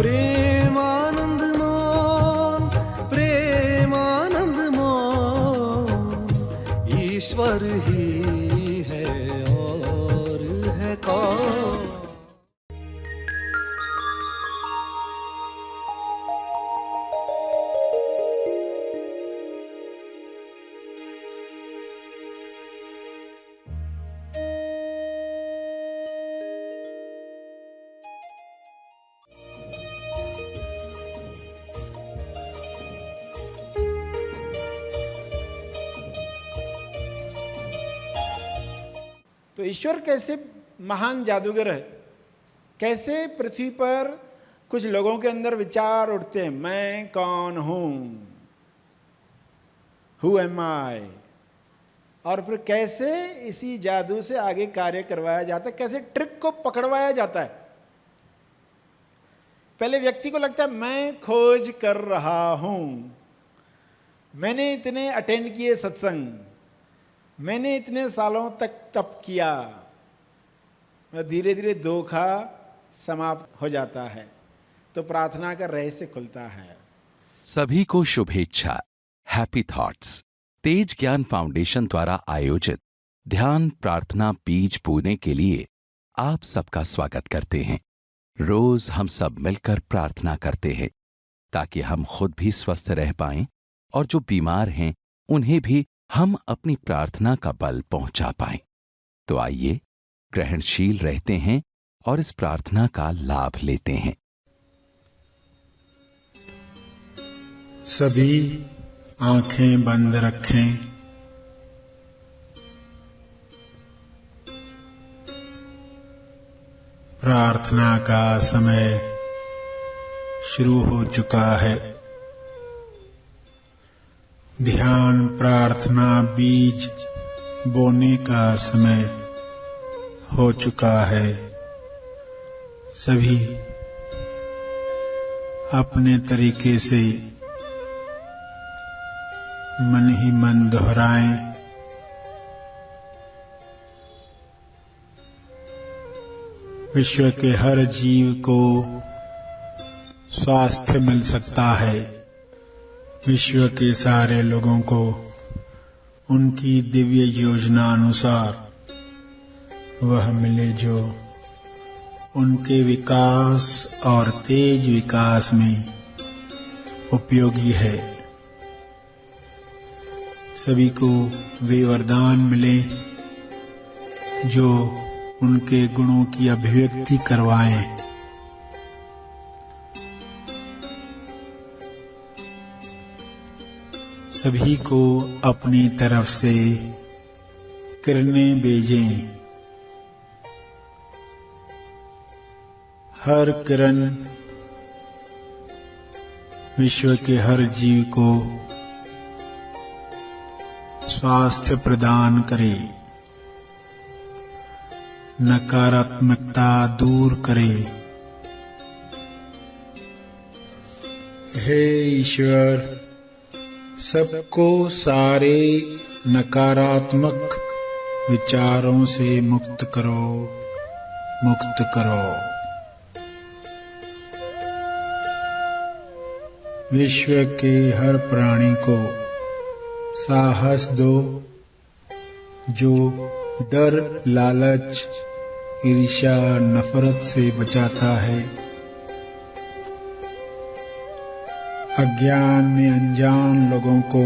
प्रेमानंद मोहन, प्रेमानंद मोहन, ईश्वर ही है और है कौन। तो ईश्वर कैसे महान जादूगर है, कैसे पृथ्वी पर कुछ लोगों के अंदर विचार उठते हैं, मैं कौन हूं, हु एम आई, और फिर कैसे इसी जादू से आगे कार्य करवाया जाता है, कैसे ट्रिक को पकड़वाया जाता है। पहले व्यक्ति को लगता है मैं खोज कर रहा हूं, मैंने इतने अटेंड किए सत्संग, मैंने इतने सालों तक तप किया, धीरे धीरे धोखा समाप्त हो जाता है, तो प्रार्थना का रहस्य खुलता है। सभी को शुभेच्छा। हैप्पी थॉट्स तेज ज्ञान फाउंडेशन द्वारा आयोजित ध्यान प्रार्थना बीज बोने के लिए आप सबका स्वागत करते हैं। रोज हम सब मिलकर प्रार्थना करते हैं ताकि हम खुद भी स्वस्थ रह पाएं और जो बीमार हैं उन्हें भी हम अपनी प्रार्थना का बल पहुंचा पाएं। तो आइए ग्रहणशील रहते हैं और इस प्रार्थना का लाभ लेते हैं। सभी आंखें बंद रखें। प्रार्थना का समय शुरू हो चुका है। ध्यान प्रार्थना बीज बोने का समय हो चुका है। सभी अपने तरीके से मन ही मन दोहराएं, विश्व के हर जीव को स्वास्थ्य मिल सकता है। विश्व के सारे लोगों को उनकी दिव्य योजना अनुसार वह मिले जो उनके विकास और तेज विकास में उपयोगी है। सभी को वे वरदान मिले जो उनके गुणों की अभिव्यक्ति करवाएं। सभी को अपनी तरफ से किरणें भेजें। हर किरण विश्व के हर जीव को स्वास्थ्य प्रदान करे, नकारात्मकता दूर करे। हे ईश्वर, सबको सारे नकारात्मक विचारों से मुक्त करो, मुक्त करो। विश्व के हर प्राणी को साहस दो जो डर, लालच, ईर्ष्या, नफरत से बचाता है। अज्ञान में अनजान लोगों को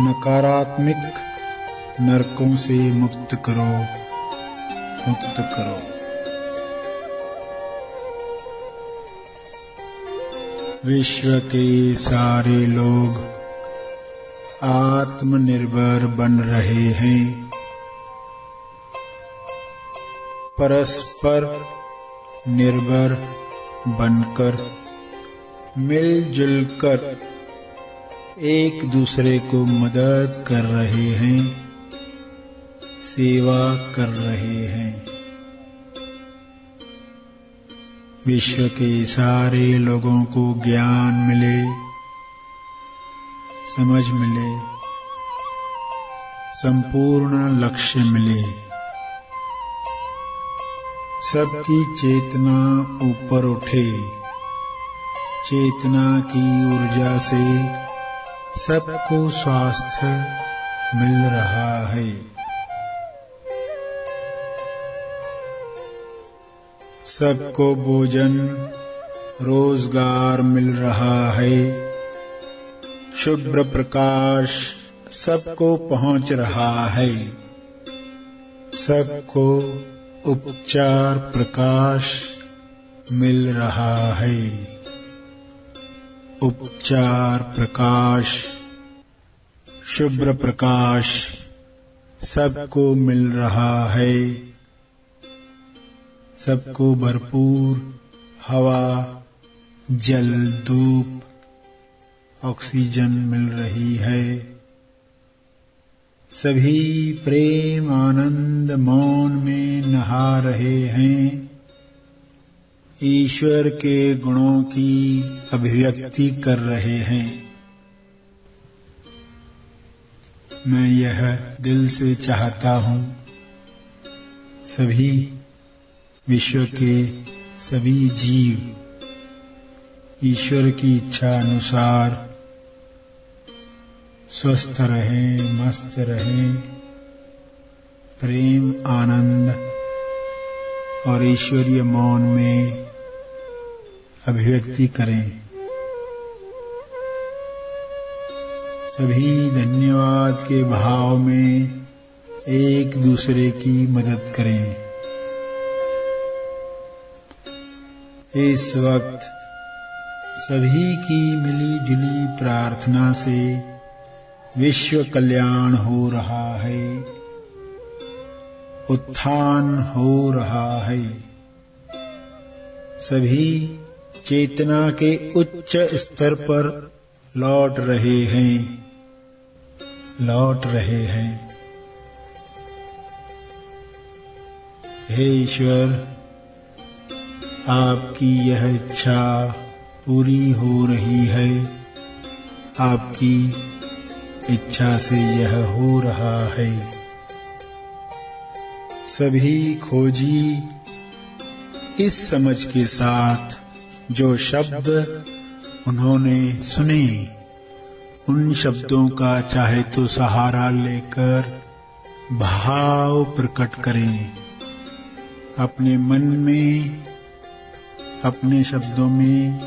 नकारात्मक नरकों से मुक्त करो, मुक्त करो। विश्व के सारे लोग आत्मनिर्भर बन रहे हैं। परस्पर निर्भर बनकर मिलजुल कर एक दूसरे को मदद कर रहे हैं, सेवा कर रहे हैं। विश्व के सारे लोगों को ज्ञान मिले, समझ मिले, संपूर्ण लक्ष्य मिले। सबकी चेतना ऊपर उठे, चेतना की ऊर्जा से सबको स्वास्थ्य मिल रहा है। सबको भोजन रोजगार मिल रहा है। शुभ्र प्रकाश सबको पहुंच रहा है। सबको उपचार प्रकाश मिल रहा है। उपचार प्रकाश, शुभ्र प्रकाश सबको मिल रहा है। सबको भरपूर हवा, जल, धूप, ऑक्सीजन मिल रही है। सभी प्रेम आनंद मौन में नहा रहे हैं। ईश्वर के गुणों की अभिव्यक्ति कर रहे हैं। मैं यह दिल से चाहता हूँ, सभी विश्व के सभी जीव ईश्वर की इच्छा अनुसार स्वस्थ रहें, मस्त रहें, प्रेम आनंद और ईश्वरीय मौन में अभिव्यक्ति करें। सभी धन्यवाद के भाव में एक दूसरे की मदद करें। इस वक्त सभी की मिली जुली प्रार्थना से विश्व कल्याण हो रहा है, उत्थान हो रहा है। सभी चेतना के उच्च स्तर पर लौट रहे हैं, लौट रहे हैं। हे ईश्वर, आपकी यह इच्छा पूरी हो रही है। आपकी इच्छा से यह हो रहा है। सभी खोजी इस समझ के साथ जो शब्द उन्होंने सुने, उन शब्दों का चाहे तो सहारा लेकर भाव प्रकट करें। अपने मन में, अपने शब्दों में,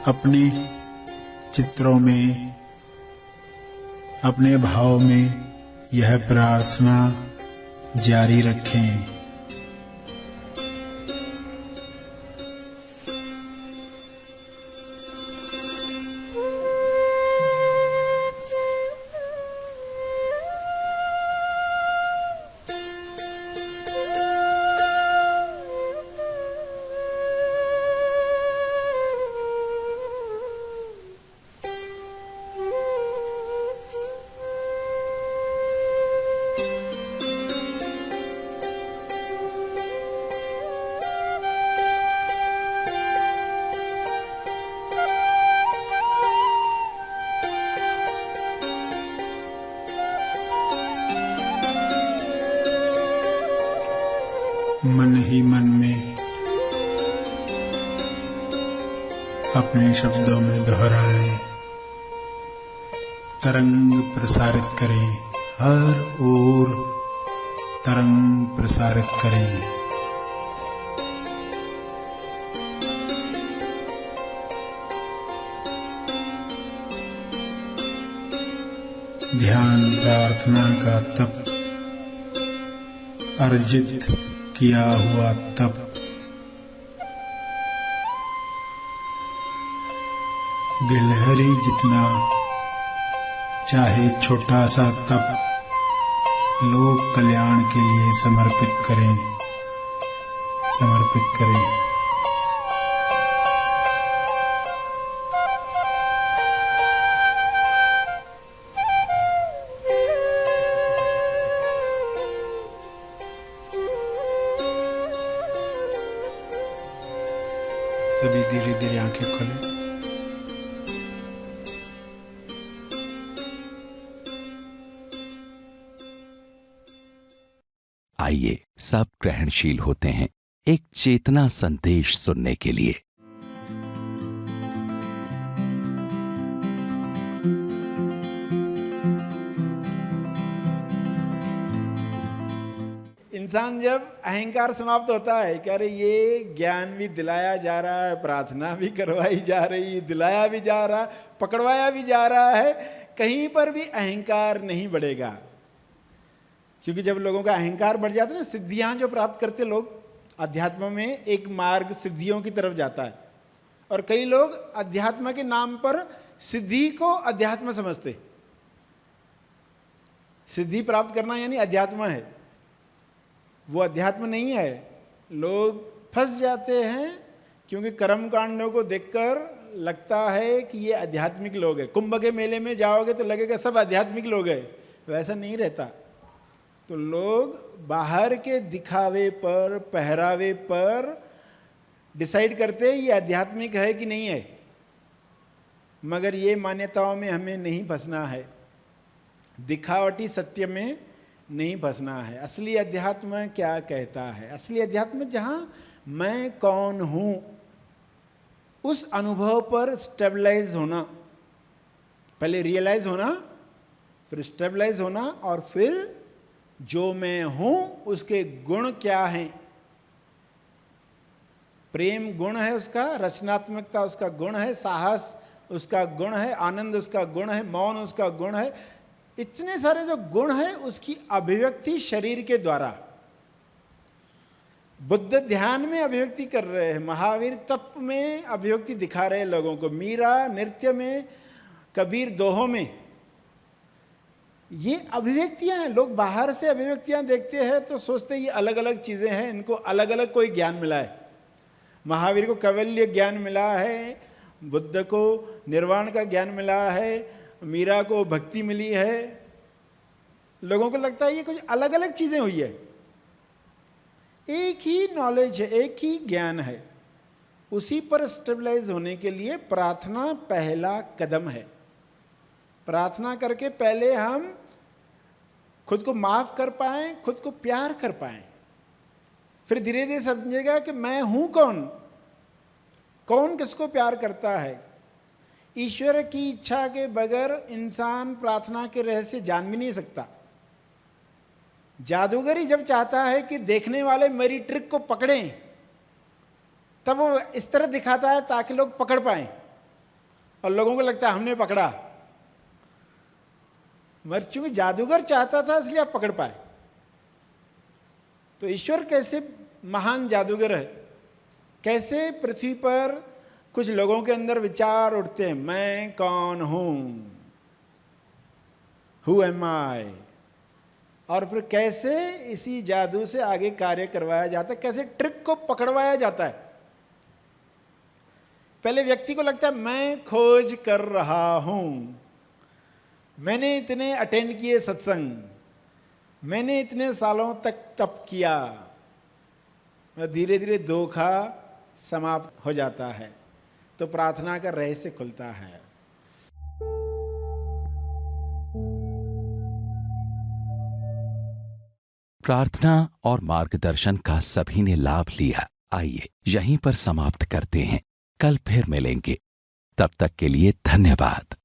अपने चित्रों में, अपने भाव में यह प्रार्थना जारी रखें। मन ही मन में अपने शब्दों में दोहराएं, तरंग प्रसारित करें, हर ओर तरंग प्रसारित करें। ध्यान प्रार्थना का तप, अर्जित किया हुआ तप, गिलहरी जितना चाहे छोटा सा तप लोक कल्याण के लिए समर्पित करें, समर्पित करें। सभी धीरे धीरे आंखें खोलें। आइए सब ग्रहणशील होते हैं एक चेतना संदेश सुनने के लिए। इंसान जब अहंकार समाप्त होता है कि अरे ये ज्ञान भी दिलाया जा रहा है, प्रार्थना भी करवाई जा रही है, दिलाया भी जा रहा, पकड़वाया भी जा रहा है, कहीं पर भी अहंकार नहीं बढ़ेगा। क्योंकि जब लोगों का अहंकार बढ़ जाता है ना, सिद्धियां जो प्राप्त करते लोग अध्यात्म में, एक मार्ग सिद्धियों की तरफ जाता है। और कई लोग अध्यात्म के नाम पर सिद्धि को अध्यात्म समझते। सिद्धि प्राप्त करना यानी अध्यात्म है, वो अध्यात्म नहीं है। लोग फंस जाते हैं क्योंकि कर्म कांडों को देखकर लगता है कि ये आध्यात्मिक लोग हैं। कुंभ के मेले में जाओगे तो लगेगा सब आध्यात्मिक लोग हैं, वैसा नहीं रहता। तो लोग बाहर के दिखावे पर, पहरावे पर डिसाइड करते हैं ये आध्यात्मिक है कि नहीं है। मगर ये मान्यताओं में हमें नहीं फंसना है, दिखावटी सत्य में नहीं फंसना है। असली अध्यात्म क्या कहता है? असली अध्यात्म जहां मैं कौन हूं उस अनुभव पर स्टेबलाइज होना, पहले रियलाइज होना, फिर स्टेबलाइज होना, और फिर जो मैं हूं उसके गुण क्या हैं। प्रेम गुण है उसका, रचनात्मकता उसका गुण है, साहस उसका गुण है, आनंद उसका गुण है, मौन उसका गुण है। इतने सारे जो गुण हैं उसकी अभिव्यक्ति शरीर के द्वारा। बुद्ध ध्यान में अभिव्यक्ति कर रहे हैं, महावीर तप में अभिव्यक्ति दिखा रहे हैं लोगों को, मीरा नृत्य में, कबीर दोहों में। ये अभिव्यक्तियां हैं। लोग बाहर से अभिव्यक्तियां देखते हैं तो सोचते हैं ये अलग अलग चीजें हैं, इनको अलग अलग कोई ज्ञान मिला है। महावीर को कैवल्य ज्ञान मिला है, बुद्ध को निर्वाण का ज्ञान मिला है, मीरा को भक्ति मिली है। लोगों को लगता है ये कुछ अलग अलग चीजें हुई है। एक ही नॉलेज है, एक ही ज्ञान है। उसी पर स्टेबलाइज होने के लिए प्रार्थना पहला कदम है। प्रार्थना करके पहले हम खुद को माफ कर पाएं, खुद को प्यार कर पाएं, फिर धीरे धीरे समझेगा कि मैं हूं कौन, कौन किसको प्यार करता है। ईश्वर की इच्छा के बगैर इंसान प्रार्थना के रहस्य जान भी नहीं सकता। जादूगर ही जब चाहता है कि देखने वाले मेरी ट्रिक को पकड़ें, तब वो इस तरह दिखाता है ताकि लोग पकड़ पाएं, और लोगों को लगता है हमने पकड़ा। मगर चूंकि जादूगर चाहता था इसलिए आप पकड़ पाए। तो ईश्वर कैसे महान जादूगर है, कैसे पृथ्वी पर कुछ लोगों के अंदर विचार उठते हैं, मैं कौन हूं, हु एम आई, और फिर कैसे इसी जादू से आगे कार्य करवाया जाता है, कैसे ट्रिक को पकड़वाया जाता है। पहले व्यक्ति को लगता है मैं खोज कर रहा हूं, मैंने इतने अटेंड किए सत्संग, मैंने इतने सालों तक तप किया। धीरे धीरे धोखा समाप्त हो जाता है, तो प्रार्थना का रहस्य खुलता है। प्रार्थना और मार्गदर्शन का सभी ने लाभ लिया। आइए यहीं पर समाप्त करते हैं, कल फिर मिलेंगे। तब तक के लिए धन्यवाद।